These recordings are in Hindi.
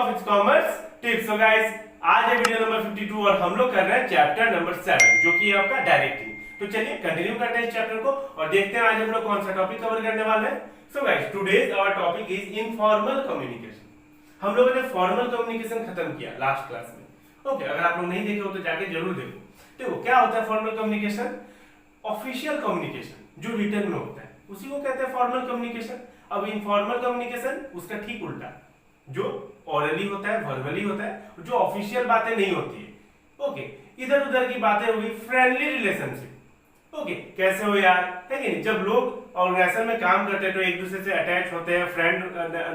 Of its commerce tips. So guys, आज है वीडियो नंबर 52 और हम लोग कर रहे हैं चैप्टर नंबर 7 जो कि है आपका डायरेक्टिंग। तो चलिए कंटिन्यू करते हैं इस चैप्टर को और देखते हैं आज हम लोग कौन सा टॉपिक कवर करने वाले हैं। So guys, today's our topic is informal communication. हम लोगों ने फॉर्मल कम्युनिकेशन खत्म किया लास्ट क्लास में। ओके, अगर आप लोग नहीं देखे हो तो जाके जरूर देखो। देखो क्या होता है फॉर्मल कम्युनिकेशन। ऑफिशियल कम्युनिकेशन जो रिटन में होता है उसी को कहते हैं फॉर्मल कम्युनिकेशन। अब इनफॉर्मल कम्युनिकेशन उसका ठीक उल्टा, जो ऑरली होता है, वर्बली होता है, जो ऑफिशियल बातें नहीं होती है। ओके, इधर उधर की बातें होगी, फ्रेंडली रिलेशनशिप। ओके, कैसे हो यार, है कि नहीं। जब लोग ऑर्गेनाइजेशन में काम करते हैं तो एक दूसरे से अटैच होते हैं, फ्रेंड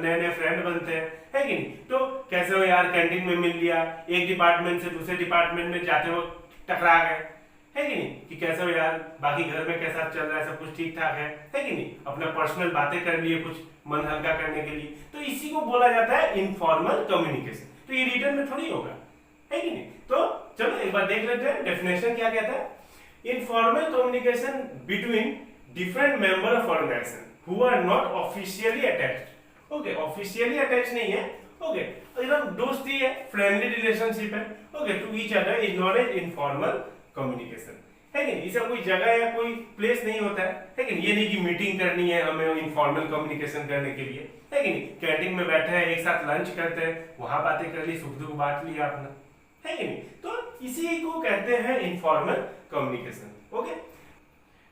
नए नए फ्रेंड बनते हैं, है कि नहीं। तो कैसे हो यार, कैंटीन में मिल लिया, एक डिपार्टमेंट से दूसरे डिपार्टमेंट में जाते हो टकरा गए, है कि नहीं, कि कैसे हो यार, बाकी घर में कैसा चल रहा है, सब कुछ ठीक ठाक है कि नहीं। अपना पर्सनल बातें कर लिए कुछ मन हल्का करने के लिए, तो इसी को बोला जाता है इनफॉर्मल कम्युनिकेशन। तो ये रिटर्न में थोड़ी होगा, है कि नहीं। तो चलो एक बार देख लेते हैं डेफिनेशन क्या कहता है। Informal communication between different member of organisation who are not officially attached. Okay, officially attach नहीं है, ओके, एकदम दोस्ती है, फ्रेंडली रिलेशनशिप है, okay, to each other is known as informal communication, है कि नहीं। इसका कोई जगह या कोई प्लेस नहीं होता है कि नहीं। ये नहीं कि मीटिंग करनी है हमें इनफॉर्मल कम्युनिकेशन करने के लिए, है कि नहीं। कैंटीन में बैठे हैं, एक साथ लंच करते हैं, वहां बातें कर ली, सुख दुख बांट लिया अपना, है कि नहीं। तो इसी को कहते हैं informal communication. Okay,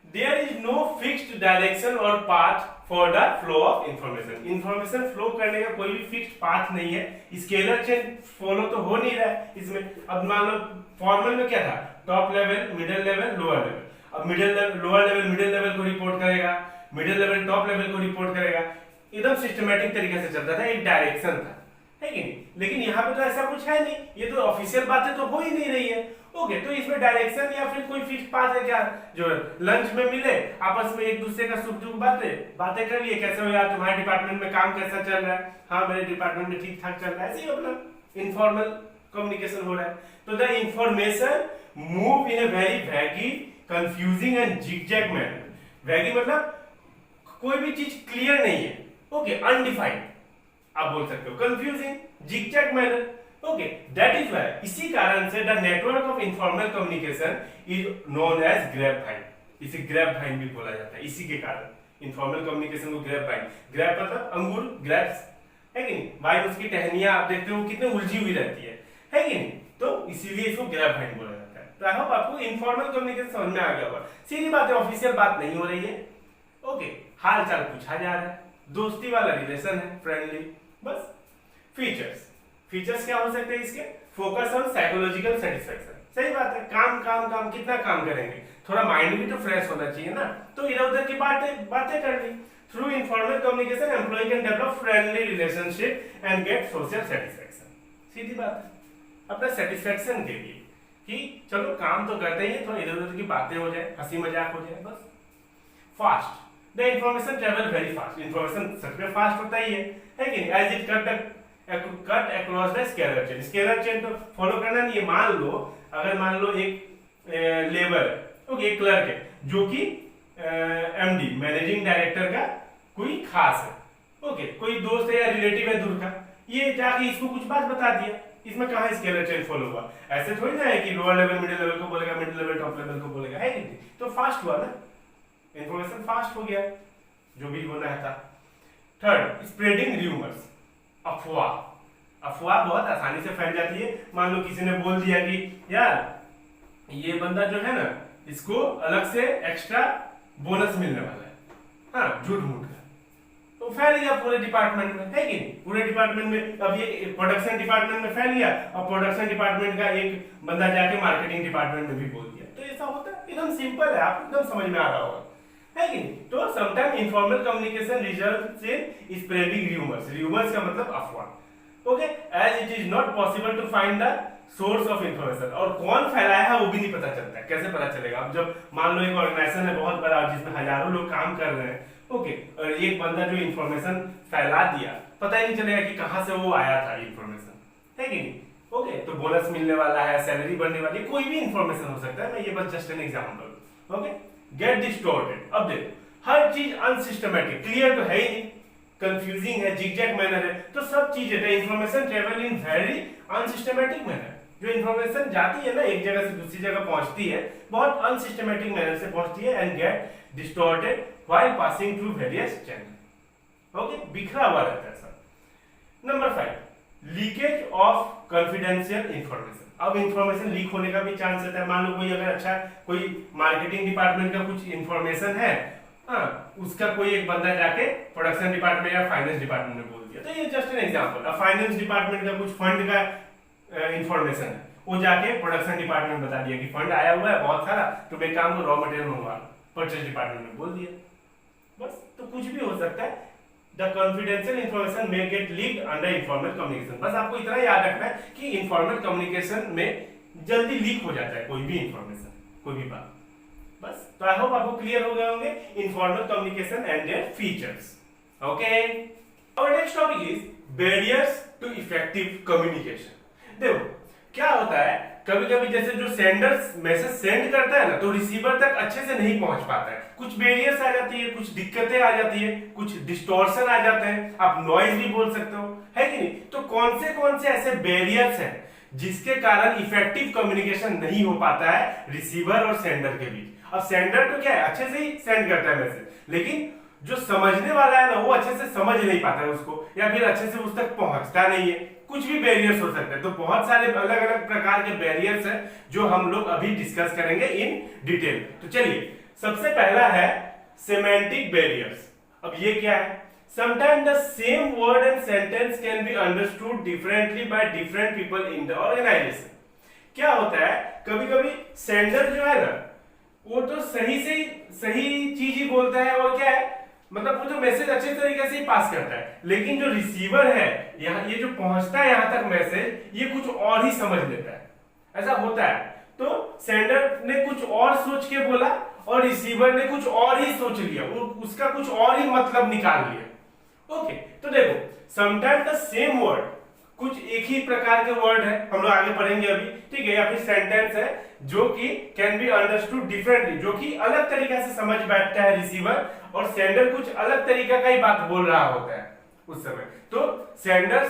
there is no fixed direction और path for the flow of information. Information flow करने का कोई भी फिक्स्ड पाथ नहीं है। स्केलर चेन फॉलो तो हो नहीं रहा है इसमें। अब मान लो फॉर्मल में क्या था, top level, middle level, lower level. अब middle level, lower level middle level को रिपोर्ट करेगा, मिडिल लेवल टॉप लेवल को रिपोर्ट करेगा। एकदम सिस्टमैटिक तरीके से चलता था, एक डायरेक्शन था, है कि नहीं। लेकिन यहाँ पे तो ऐसा कुछ है नहीं, ये तो ऑफिशियल बातें तो हो ही नहीं रही है। ओके, तो इसमें डायरेक्शन या फिर कोई फिक्स पाथ है क्या, जो लंच में मिले, आपस में एक दूसरे का सुख दुख बातें कर लिए, कैसे हो यार, तुम्हारे डिपार्टमेंट में काम कैसा चल रहा है, हाँ मेरे डिपार्टमेंट में ठीक ठाक चल रहा है, ऐसे ही अपना इनफॉर्मल कम्युनिकेशन हो रहा है। तो the information move in a very vague, confusing and zigzag manner. Vague मतलब कोई भी चीज क्लियर नहीं है, ओके, अनडिफाइंड आप बोल सकते हो, confusing, zigzag manner. Okay, that is why, इसी कारण से the network of informal communication is known as grapevine. इसे ग्रेपवाइन भी बोला जाता है, इसी के कारण इनफॉर्मल कम्युनिकेशन को ग्रेपवाइन। ग्रेप मतलब अंगूर, ग्रेप्स, है कि नहीं। वाइन उसकी टहनियां आप देखते हो कितनी उलझी हुई रहती है कि नहीं। तो इसीलिए इसको ग्रेपवाइन बोला जाता है। तो आई होप आपको इनफॉर्मल कम्युनिकेशन समझ में आ गया होगा। सीधी बात है, ऑफिशियल बात नहीं हो रही है, ओके, हाल चाल पूछा जा रहा है, दोस्ती वाला रिलेशन है, फ्रेंडली, बस। फीचर्स क्या हो सकते हैं इसके, फोकस ऑन साइकोलॉजिकल सेटिस्फैक्शन। सही बात है, काम काम काम, कितना काम करेंगे, थोड़ा माइंड भी तो फ्रेश होना चाहिए ना। तो इधर उधर की बातें कर ली। Through informal communication employ can develop friendly relationship and get social satisfaction. सीधी बात है, अपना सेटिस्फैक्शन के लिए कि चलो काम तो करते ही, थोड़ा इधर उधर की बातें हो जाए, हंसी मजाक हो जाए, बस। Fast, the information travel very fast. Information सच में फास्ट होता ही है कि नहीं। As it cut across the scalar chain. Scalar chain तो फॉलो करना नहीं है। मान लो एक लेबर है, ओके, एक क्लर्क है, जो कि एमडी मैनेजिंग डायरेक्टर का कोई खास है, ओके, कोई दोस्त है या रिलेटिव है दूर का, ये जाके इसको कुछ बात बता दिया। इसमें कहाँ स्केलर चेन फॉलो हुआ। ऐसे थोड़ी ना है कि लोअर लेवल मिडिल लेवल को बोलेगा, मिडिल लेवल टॉप लेवल को बोलेगा, है कि नहीं। तो फास्ट हुआ ना, इंफॉर्मेशन फास्ट हो गया, जो भी होना है था। Third, spreading rumours. अफवाह बहुत आसानी से फैल जाती है। मान लो किसी ने बोल दिया कि यार ये बंदा जो है ना, इसको अलग से एक्स्ट्रा बोनस मिलने वाला है, हाँ, झूठ मूठ का, तो फैल गया पूरे डिपार्टमेंट में, है कि नहीं। पूरे डिपार्टमेंट में, अब ये प्रोडक्शन डिपार्टमेंट में फैल गया और प्रोडक्शन डिपार्टमेंट का एक बंदा जाके मार्केटिंग डिपार्टमेंट में भी बोल दिया। तो ऐसा होता है, एकदम सिंपल है, आपको एकदम समझ में आ रहा होगा, है कि नहीं। तो sometime informal communication results in spreading rumours. Rumours का मतलब अफवाह, okay, as it is not possible to find the source of information. और कौन फैलाया है वो भी नहीं पता चलता है। कैसे पता चलेगा। अब जब मान लो एक ऑर्गेनाइजेशन है बहुत बड़ा, जिसमें हजारों लोग काम कर रहे हैं, ओके, और एक बंदा जो इंफॉर्मेशन फैला दिया, पता ही नहीं चलेगा कि कहां से वो आया था इंफॉर्मेशन, है कि नहीं। ओके, तो बोनस मिलने वाला है, सैलरी बढ़ने वाली है, कोई भी इंफॉर्मेशन हो सकता है। मैं ये बस just an example, okay. Get distorted. अब देखो, हर चीज अनसिस्टमैटिक, क्लियर तो है ही नहीं, कंफ्यूजिंग है, जिगजैग मैनर है, तो सब चीजें information travel in very unsystematic manner. जो इंफॉर्मेशन जाती है ना एक जगह से दूसरी जगह पहुंचती है, बहुत अनसिस्टमेटिक मैनर से पहुंचती है and get distorted while passing through various channel. Okay, बिखरा हुआ रहता है सब। Number 5, leakage of confidential information. अब इंफॉर्मेशन लीक होने का भी चांस रहता है। मान लो कोई अगर अच्छा कोई मार्केटिंग डिपार्टमेंट का कुछ इंफॉर्मेशन है, उसका कोई एक बंदा जाके प्रोडक्शन डिपार्टमेंट या फाइनेंस डिपार्टमेंट में बोल दिया, तो ये जस्ट एन एग्जांपल। अब फाइनेंस डिपार्टमेंट का कुछ फंड का इंफॉर्मेशन है, वो जाके प्रोडक्शन डिपार्टमेंट बता दिया कि फंड आया हुआ है बहुत सारा, तो मैं काम को रॉ मटेरियल मंगवा लो, परचेज डिपार्टमेंट में बोल दिया, बस। तो कुछ भी हो सकता है। The confidential information may gate leaked under informal communication. बस आपको इतना याद रखना है कि इनफॉर्मल कम्युनिकेशन में जल्दी लीक हो जाता है कोई भी इंफॉर्मेशन, कोई भी बात, बस। तो आई होप आपको क्लियर हो गए होंगे informal communication and their features. Okay, और next topic is barriers to effective communication. देखो क्या होता है, कभी कभी जैसे जो सेंडर मैसेज सेंड करता है ना, तो रिसीवर तक अच्छे से नहीं पहुंच पाता है, कुछ बैरियर्स आ जाती है, कुछ दिक्कतें आ जाती है, कुछ डिस्टॉर्शन आ जाते हैं, आप नॉइज भी बोल सकते हो, है कि नहीं। तो कौन से ऐसे बैरियर्स हैं जिसके कारण इफेक्टिव कम्युनिकेशन नहीं हो पाता है रिसीवर और सेंडर के बीच। अब सेंडर तो क्या है, अच्छे से ही सेंड करता है मैसेज, लेकिन जो समझने वाला है ना, वो अच्छे से समझ नहीं पाता है उसको, या फिर अच्छे से उस तक पहुंचता नहीं है। कुछ भी बैरियर्स हो सकते हैं। तो बहुत सारे अलग अलग प्रकार के बैरियर्स हैं जो हम लोग अभी डिस्कस करेंगे इन डिटेल। तो चलिए, सबसे पहला है सेमेंटिक बैरियर्स। अब ये क्या है? Sometimes the same word and sentence can be understood differently by different people in the organization. क्या होता है, कभी कभी सेंडर जो है ना, वो तो सही चीज ही बोलता है, और क्या है, मतलब वो जो मैसेज अच्छे तरीके से ही पास करता है, लेकिन जो रिसीवर है, यहाँ ये जो पहुंचता है यहाँ तक मैसेज, ये कुछ और ही समझ लेता है। ऐसा होता है। तो सेंडर ने कुछ और सोच के बोला और रिसीवर ने कुछ और ही सोच लिया, वो उसका कुछ और ही मतलब निकाल लिया। ओके, तो देखो, समटाइम्स द सेम वर्ड, कुछ एक ही प्रकार के वर्ड है, हम लोग आगे पढ़ेंगे अभी, ठीक है, या फिर सेंटेंस है जो कि कैन बी अंडरस्टूड डिफरेंटली, जो कि अलग तरीके से समझ बैठता है रिसीवर, और सेंडर कुछ अलग तरीका का ही बात बोल रहा होता है उस समय। तो सेंडर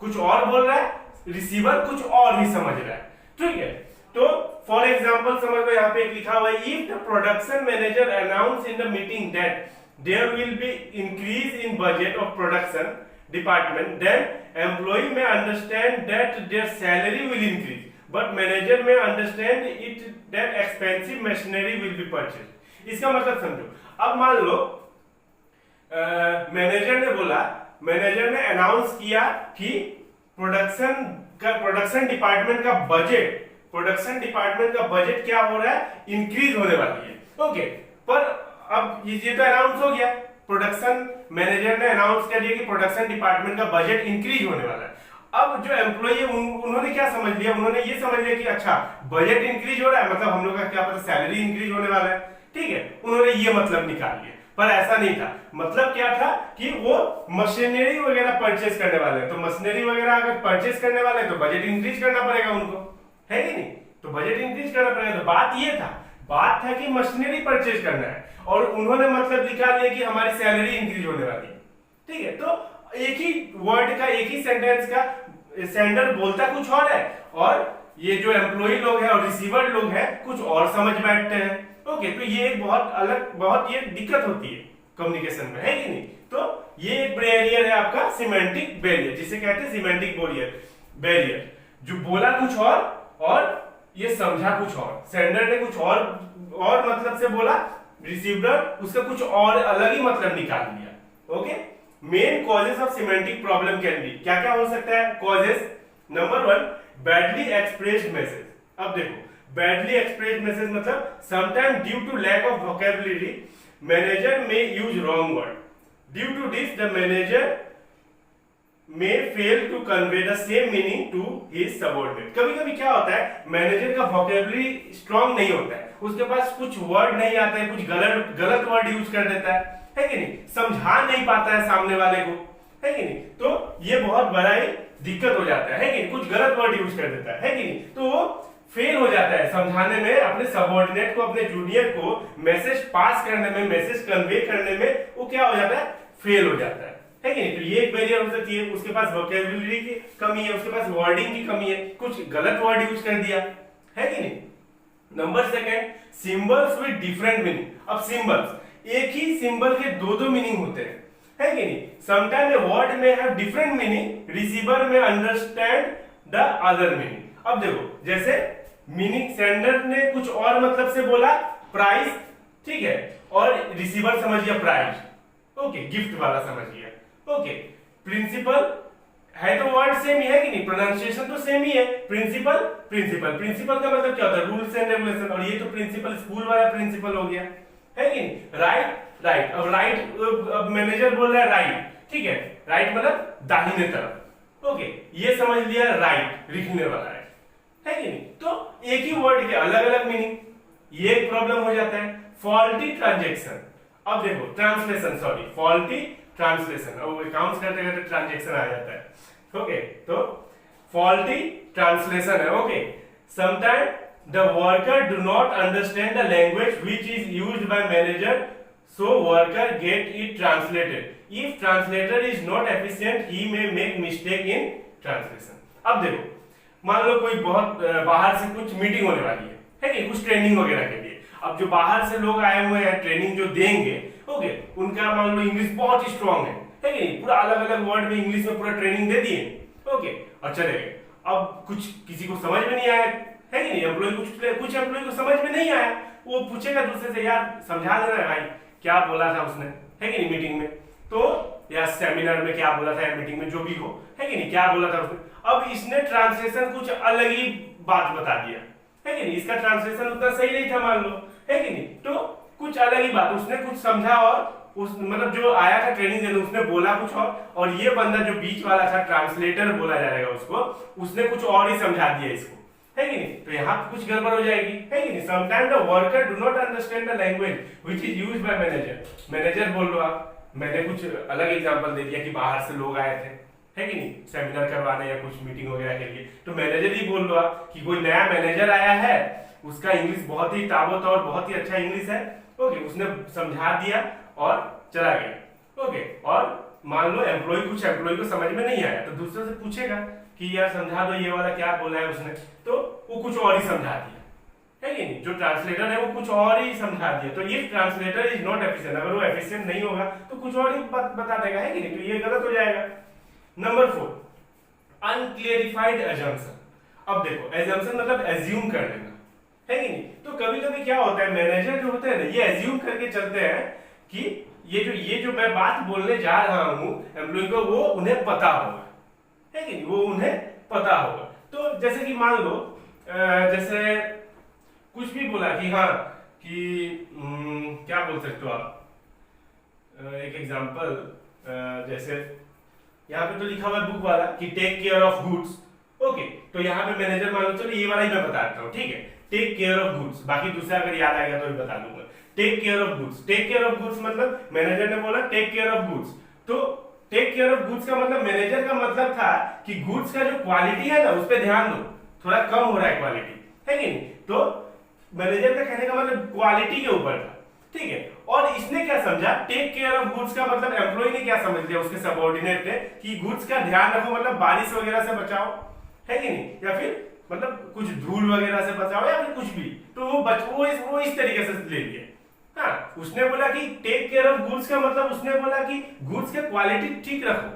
कुछ और बोल रहा है, रिसीवर कुछ और ही समझ रहा है, ठीक है। तो फॉर एग्जाम्पल समझ लो, यहाँ पे एक लिखा हुआ है, if the production manager announce in the meeting that there will be increase in budget of production department, then employee may understand that their salary will increase, but manager may understand it that expensive machinery will be purchased. इसका मतलब समझो। अब मान लो मैनेजर ने बोला, मैनेजर ने अनाउंस किया कि प्रोडक्शन डिपार्टमेंट का बजट क्या हो रहा है, इंक्रीज होने वाली है। ओके, पर अब ये तो अनाउंस हो गया, प्रोडक्शन मैनेजर ने अनाउंस कर दिया कि प्रोडक्शन डिपार्टमेंट का बजट इंक्रीज होने वाला है। अब जो एम्प्लॉई है उन्होंने क्या समझ लिया, उन्होंने ये समझ लिया कि अच्छा बजट इंक्रीज हो रहा है, मतलब हम लोग का क्या पता सैलरी इंक्रीज होने वाला है, ठीक है, उन्होंने ये मतलब निकाल लिया। पर ऐसा नहीं था। मतलब क्या था कि वो मशीनरी वगैरह परचेज करने वाले हैं, तो मशीनरी वगैरह अगर परचेज करने वाले हैं तो बजट इंक्रीज करना पड़ेगा उनको, है कि नहीं। तो बजट इंक्रीज करना पड़ेगा। तो बात था कि मशीनरी परचेज करना है, और उन्होंने मतलब निकाल लिया कि हमारी सैलरी इंक्रीज होने वाली है, ठीक है। तो एक ही वर्ड का, एक ही सेंटेंस का सेंडर बोलता कुछ और है, और ये जो एम्प्लॉई लोग हैं और रिसीवर लोग हैं कुछ और समझ बैठते हैं। ओके, तो ये एक बहुत ये दिक्कत होती है कम्युनिकेशन में, है कि नहीं। तो ये एक बैरियर है आपका सिमेंटिक बैरियर, जिसे कहते हैं सिमेंटिक बैरियर, जो बोला कुछ और ये समझा कुछ और। सेंडर ने कुछ और मतलब से बोला, रिसीवर उसका कुछ और अलग ही मतलब निकाल लिया। Okay, main causes of semantic problem can be, क्या क्या हो सकता है causes. Number 1, badly expressed message. अब देखो, बैडली एक्सप्रेस्ड मैसेज मतलब sometime due to lack of vocabulary manager में use wrong word, due to this the manager may fail to convey the same meaning to his subordinate। कभी-कभी क्या होता है, मैनेजर का वोकैबुलरी स्ट्रांग नहीं होता है, उसके पास कुछ वर्ड नहीं आते हैं, कुछ गलत वर्ड यूज कर देता है कि नहीं, समझा नहीं पाता है सामने वाले को, है कि नहीं। तो ये बहुत बड़ा ही दिक्कत हो जाता है कि नहीं, कुछ गलत वर्ड यूज कर देता है कि नहीं। तो वो फेल हो जाता है समझाने में, अपने सबऑर्डिनेट को, अपने जूनियर को मैसेज पास करने में, मैसेज कन्वे करने में वो क्या हो जाता है, फेल हो जाता है है कि नहीं? तो ये एक बैरियर हो सकती है। उसके पास वोकैबुलरी की कमी है, उसके पास वर्डिंग की कमी है, कुछ गलत वर्ड यूज कर दिया, है कि नहीं? Number second, symbols with different meaning. अब सिंबल्स, एक ही सिंबल के दो दो मीनिंग होते हैं, है कि नहीं? समटाइम ए वर्ड में हैव डिफरेंट मीनिंग, रिसीवर में अंडरस्टैंड द अदर मीनिंग। अब देखो, जैसे मीनिंग सेंडर ने कुछ और मतलब से बोला प्राइस, ठीक है, और रिसीवर समझ गया प्राइस, ओके, गिफ्ट वाला समझ गया, ओके। प्रिंसिपल है तो वर्ड सेम ही है कि नहीं, प्रोनाउंसिएशन तो सेम ही है। प्रिंसिपल, प्रिंसिपल, प्रिंसिपल का मतलब क्या होता है? रूल्स एंड रेगुलेशन, और ये तो प्रिंसिपल स्कूल वाला प्रिंसिपल हो गया, है कि नहीं? राइट, राइट, अब राइट, अब मैनेजर बोल रहा है राइट, ठीक है, राइट मतलब दाहिने तरफ, ओके, ये समझ लिया राइट लिखने वाला है कि नहीं? तो एक ही वर्ड के अलग अलग मीनिंग, ये एक प्रॉब्लम हो जाता है। फॉल्टी ट्रांजैक्शन, अब देखो ट्रांसलेशन, सॉरी, फॉल्टी ट्रांसलेशन, अब अकाउंट्स करते करते ट्रांजैक्शन आ जाता है, ओके। तो फॉल्टी ट्रांसलेशन है, okay. Sometime the worker do not understand the language which is used by manager, so worker get it translated. If translator is not efficient he may make mistake in translation. अब देखो, मान लो कोई बहुत बाहर से कुछ मीटिंग होने वाली है कि कुछ ट्रेनिंग वगैरह के लिए। अब जो बाहर से लोग आए हुए हैं ट्रेनिंग जो देंगे, ओके, उनका मान लो इंग्लिश बहुत स्ट्रांग है कि नहीं? पूरा अलग अलग वर्ड में इंग्लिश में पूरा ट्रेनिंग दे दिए, ओके, और चले गए। अब कुछ किसी को समझ में नहीं आया, है कि नहीं? एम्प्लॉय कुछ एम्प्लॉय को समझ में नहीं आया, वो पूछेगा दूसरे से, यार समझा देना भाई क्या बोला था उसने, है कि नहीं, मीटिंग में, तो या सेमिनार में क्या बोला था, या मीटिंग में जो भी हो, है कि नहीं, क्या बोला था उसने। अब इसने ट्रांसलेशन कुछ अलग ही बात बता दिया, है कि नहीं? इसका ट्रांसलेशन उतना सही नहीं था मान लो, है कि नहीं? तो कुछ अलग ही बात उसने कुछ समझा, और उस मतलब जो आया था ट्रेनिंग देने उसने बोला कुछ और ये बंदा जो बीच वाला था, ट्रांसलेटर बोला जाएगा उसको, उसने कुछ और ही समझा दिया इसको, है कि नहीं? तो यहाँ कुछ गड़बड़ हो जाएगी, है कि नहीं? Sometime the worker do not understand the language which is used by manager. Manager बोल लो आप, मैंने कुछ अलग एग्जांपल दे दिया कि बाहर से लोग आए थे, है कि नहीं, सेमिनार करवाने या कुछ मीटिंग वगैरह के लिए, तो मैनेजर ही बोल लो आप कि कोई नया मैनेजर आया है, उसका इंग्लिश बहुत ही ताबड़तोड़, बहुत ही अच्छा इंग्लिश है, ओके, उसने समझा दिया और चला गया, ओके। और मान लो कुछ एम्प्लॉय को समझ में नहीं आया, तो दूसरे से पूछेगा कि यार समझा दो ये वाला क्या बोला है उसने, तो वो कुछ और ही समझा दिया, है कि नहीं? जो ट्रांसलेटर है वो कुछ और ही समझा दिया। तो ये ट्रांसलेटर इज नॉट एफिशिएंट, अगर वो एफिशिएंट नहीं होगा तो कुछ और ही बता देगा, है कि नहीं? तो ये गलत हो जाएगा। Number 4, unclarified assumption. अब देखो, एजम्पशन मतलब एज्यूम कर लेना, है कि नहीं? तो कभी कभी क्या होता है, मैनेजर जो होते हैं ना, ये एज्यूम करके चलते हैं कि ये जो मैं बात बोलने जा रहा हूं एम्प्लॉय को, वो उन्हें पता होगा, है कि नहीं? वो उन्हें पता होगा। तो जैसे कि मान लो जैसे कुछ भी बोला कि हाँ कि क्या बोल सकते हो आप, एक एग्जांपल, जैसे यहाँ पे तो लिखा हुआ है बुक वाला कि take care of goods, okay, तो यहाँ पे मैनेजर मान लो, चलो ये वाला ही मैं बता देता हूँ, ठीक है, टेक केयर ऑफ गुड्स, बाकी दूसरा अगर याद आएगा तो भी बता दूंगा। Take care of goods, take care of goods मतलब मैनेजर ने बोला टेक केयर ऑफ गुड्स, तो टेक केयर ऑफ गुड्स का मतलब मैनेजर का मतलब था कि गुड्स का जो क्वालिटी है ना उस पर ध्यान दो, थोड़ा कम हो रहा है क्वालिटी, है कि नहीं? तो मैनेजर का कहने का मतलब क्वालिटी के ऊपर था, ठीक है। और इसने क्या समझा, टेक केयर ऑफ गुड्स का मतलब एम्प्लॉय ने क्या समझ लिया उसके सबऑर्डिनेट ने कि गुड्स का ध्यान रखो मतलब बारिश वगैरह से बचाओ, है कि नहीं, या फिर मतलब कुछ धूल वगैरह से बचाओ या फिर कुछ भी, तो वो इस तरीके से ले लिए। हाँ, उसने बोला कि टेक केयर ऑफ गुड्स का मतलब उसने बोला कि गुड्स के क्वालिटी ठीक रखो,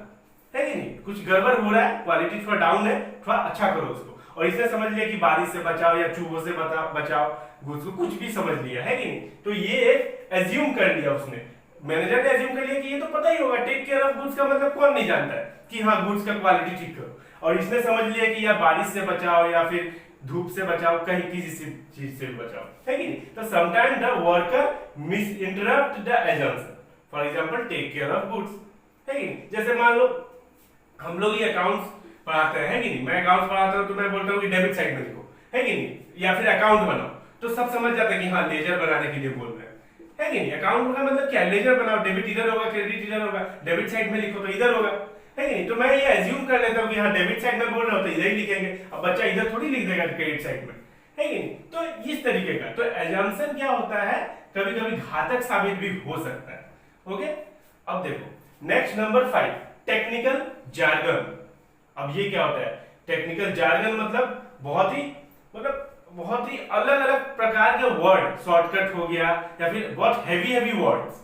है कि नहीं, कुछ गड़बड़ हो रहा है, क्वालिटी थोड़ा डाउन है, थोड़ा अच्छा करो उसको। और इसने समझ लिया कि बारिश से बचाओ या चूहों से बचाओ गुड्स को, कुछ भी समझ लिया, है कि नहीं? तो ये एक एज्यूम कर लिया उसने, मैनेजर ने एज्यूम कर लिया कि ये तो पता ही होगा, टेक केयर ऑफ गुड्स का मतलब कौन नहीं जानता है कि हाँ गुड्स का क्वालिटी ठीक करो। और इसने समझ लिया कि या बारिश से बचाओ या फिर धूप से बचाओ, कहीं किसी चीज से भी बचाओ, है कि नहीं? तो sometime the worker misinterpret the assumption, for example take care of goods, है कि नहीं? जैसे मान लो हम लोग ये अकाउंट्स पढ़ाते हैं, है कि नहीं, मैं अकाउंट्स पढ़ाता हूँ तो मैं बोलता हूँ कि डेबिट साइड में लिखो, है कि नहीं, या फिर अकाउंट बनाओ, तो सब समझ जाते हैं कि हाँ लेजर बनाने के लिए बोल रहे हैं, है कि नहीं? अकाउंट का मतलब क्या, लेजर बनाओ, डेबिट इधर होगा, क्रेडिट इधर होगा, डेबिट साइड में लिखो तो इधर होगा, है कि नहीं? तो मैं ये एज्यूम कर लेता हूँ कि हाँ डेबिट साइड में बोल रहा हूँ तो इधर ही लिखेंगे, अब बच्चा इधर थोड़ी लिख देगा क्रेडिट साइड में, है कि नहीं? तो इस तरीके का तो एजम्पशन क्या होता है, कभी कभी घातक साबित भी हो सकता है, ओके। अब देखो नेक्स्ट नंबर 5, टेक्निकल जार्गन। अब ये क्या होता है? टेक्निकल जार्गन मतलब बहुत ही अलग अलग प्रकार के वर्ड, शॉर्टकट हो गया या फिर बहुत हैवी वर्ड्स।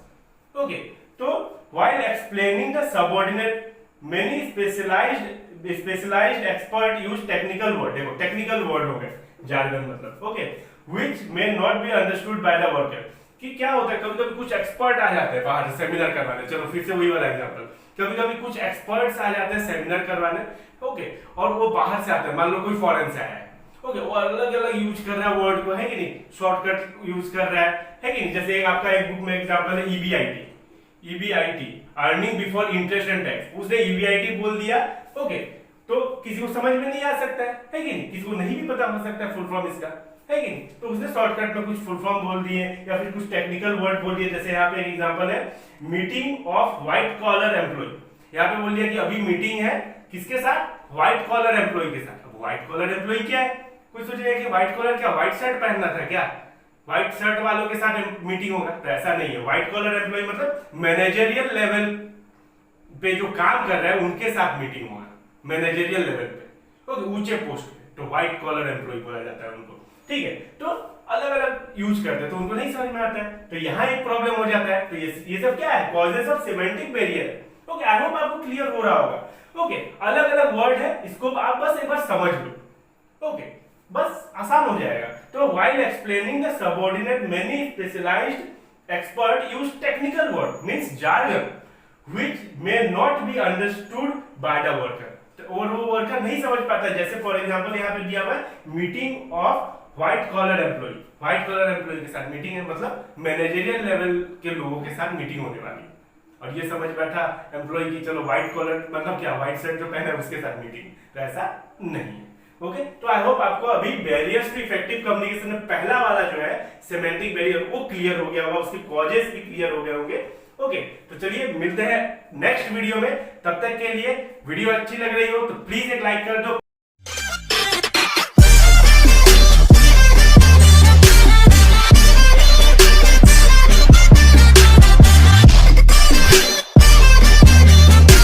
ओके, तो while explaining the subordinate many specialized expert use technical word. देखो टेक्निकल वर्ड हो गए जार्गन मतलब, okay, which may not be understood by the worker. कि क्या होता है, कभी कभी कुछ एक्सपर्ट आ जाते हैं बाहर सेमिनार करवाने, चलो फिर से वही वाला एग्जांपल, कभी कभी कुछ एक्सपर्ट्स आ जाते हैं सेमिनार करवाने, ओके, और वो बाहर से आते हैं, मान लो कोई फॉरेन से आया है, ओके, वो अलग अलग यूज कर रहा है वर्ड को, है कि नहीं, शॉर्टकट यूज कर रहा है कि नहीं। जैसे आपका एक बुक में एग्जांपल है EBIT, earning before interest and tax, उसने ईबीआईटी बोल दिया, ओके, तो किसी को समझ में नहीं आ सकता है कि नहीं, किसी को नहीं भी पता हो सकता है फुल फॉर्म इसका, है कि नहीं, तो उसने शॉर्टकट में कुछ फुल फॉर्म बोल दिए या फिर कुछ टेक्निकल वर्ड बोल दिए। जैसे यहाँ पे एक एग्जांपल है, meeting of white collar employ, यहाँ पे बोल दिया कि अभी मीटिंग है किसके साथ, व्हाइट कॉलर एम्प्लॉय के साथ। अब व्हाइट कॉलर एम्प्लॉय क्या है, कोई सोचेगा कि व्हाइट कॉलर क्या, व्हाइट शर्ट पहनना था क्या, व्हाइट शर्ट वालों के साथ मीटिंग होगा, तो ऐसा नहीं है। व्हाइट कॉलर एम्प्लॉय मतलब मैनेजरियल लेवल पे जो काम कर रहे हैं उनके साथ मीटिंग होगा, मैनेजरियल लेवल पे, ओके, ऊंचे पोस्ट पे, तो व्हाइट कॉलर एम्प्लॉय बोला जाता है उनको, ठीक है। तो अलग अलग यूज करते हैं तो उनको नहीं समझ में आता है, तो यहाँ एक प्रॉब्लम हो जाता है। तो ये सब क्या है, causes of semantic barrier. Okay, I hope आपको क्लियर हो रहा होगा। ओके, अलग अलग वर्ड है, इसको आप बस एक बार समझ लो, ओके, बस आसान हो जाएगा। तो while explaining the subordinate, many specialized expert use technical word, means jargon, which may not be understood by the worker। और वो वर्कर नहीं समझ पाता। जैसे फॉर एग्जांपल यहाँ पे दिया हुआ है, meeting of white collar employ, white collar employ के साथ मीटिंग है, मतलब मैनेजरियल लेवल के लोगों के साथ मीटिंग होने वाली, और ये समझ बैठा एम्प्लॉय की चलो व्हाइट कॉलर मतलब क्या, व्हाइट शर्ट जो पहना है उसके साथ मीटिंग, तो ऐसा नहीं है। ओके, तो आई होप आपको अभी बैरियर्स टू इफेक्टिव कम्युनिकेशन में पहला वाला जो है सिमेंटिक बैरियर वो क्लियर हो गया होगा, उसके कॉजेस भी क्लियर हो गए होंगे। ओके, तो चलिए मिलते हैं नेक्स्ट वीडियो में, तब तक के लिए वीडियो अच्छी लग रही हो तो प्लीज एक लाइक कर दो।